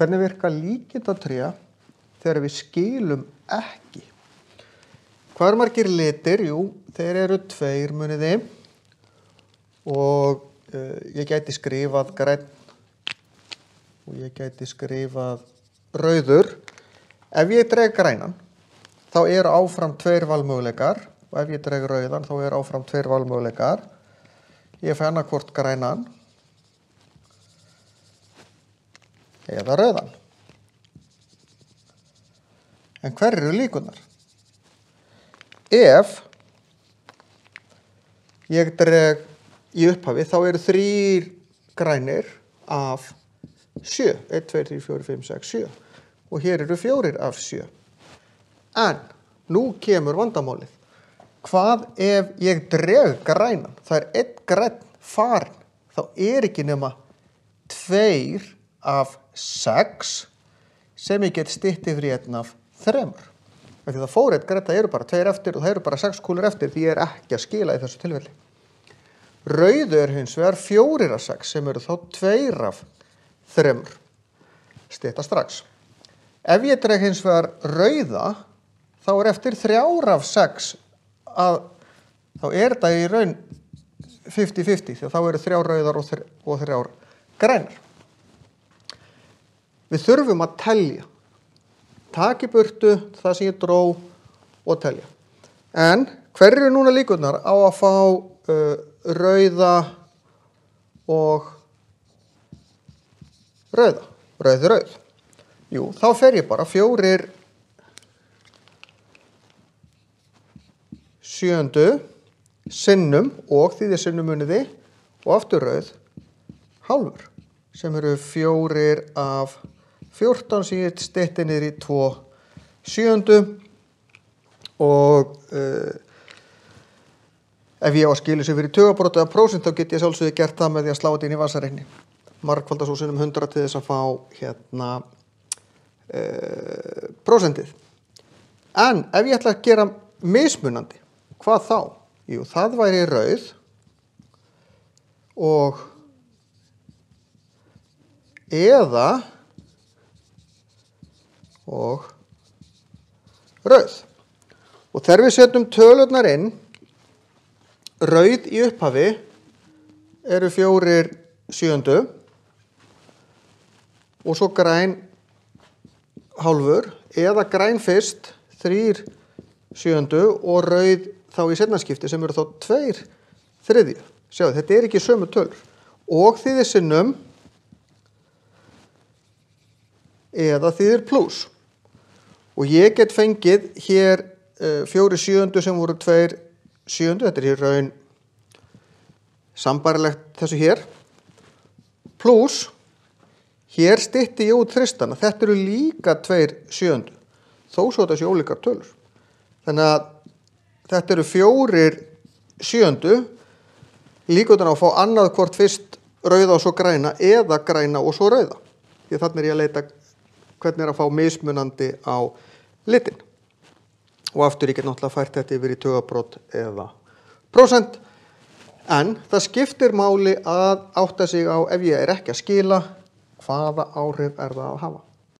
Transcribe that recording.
Hvernig virka líkindatré þegar við skilum ekki? Hvað eru margir litir? Jú, þeir eru 2 muniði og ég gæti skrifað grænn og ég gæti skrifað rauður. Ef ég dreg grænan, þá eru áfram 2 valmöguleikar og ef ég dreg rauðan, þá eru áfram 2 valmöguleikar. Ég fæ annarkvort grænan eða rauðan. En hver eru líkurnar? Ef ég dreg í upphafi, þá eru 3 grænir af 7. 1, 2, 3, 4, 5, 6, 7. Og hér eru 4 af 7. En nú kemur vandamálið. Hvað ef ég dreg grænan? Það er 1 grænn farinn. Þá er ekki nema 2 af 6 sem ég get stytt yfir í 1 af 3. Því það fór 1 grænn, það eru bara 2 eftir og það eru bara 6 kúlur eftir því ég er ekki að skila í þessu tilfelli. Rauðu er hins vegar 4 af 6 sem eru þá 2 af 3. Stytta strax. Ef ég dreg hins vegar rauða, þá er eftir 3 af 6 þá er þetta í raun 50-50 því þá eru 3 rauðar og 3 grænar. Við þurfum að telja. Taka í burtu það sem ég dró og telja. En hver eru núna líkurnar á að fá rauða og rauða? Rauð. Jú, þá fer ég bara 4 7. sinnum og þýðir sinnum muniði og aftur rauð hálfur sem eru 4 af 14 sem ég stytti niður í 2 7. Og ef ég á að skilja sig fyrir tugabrót eða prósent þá get ég sjálfsögðu gert það með því að slá þetta inn í vasareikni. Margfalda svo sinnum 100 til þess að fá prósentið. En ef ég ætla að gera mismunandi, hvað þá? Jú, það væri rauð og eða og rauð. Og þegar við setjum tölurnar inn, rauð í upphafi eru 4 7. Og svo græn hálfur eða græn fyrst 3 7. og rauð þá í seinnaskipti sem eru þá 2 3. Sjáðu, þetta er ekki sömu tölur. Og þýðir sinnum eða þýðir plús. Og ég get fengið hér 4 7. sem voru 2 7. Þetta er í raun sambarilegt þessu hér. Plús, hér stytti ég út þristana. Þetta eru líka 2 7. Þó svo þetta sé ólíkar tölur. Þannig að þetta eru 4 7. Líkurnar á að fá annað hvort fyrst rauða og svo græna eða græna og svo rauða. Því þannig er ég að leita hvernig er að fá mismunandi á litin. Og aftur ég get náttúrulega fært þetta yfir í tugabrót eða prósent. En það skiptir máli að átta sig á ef ég er ekki að skila, hvaða áhrif er það að hafa.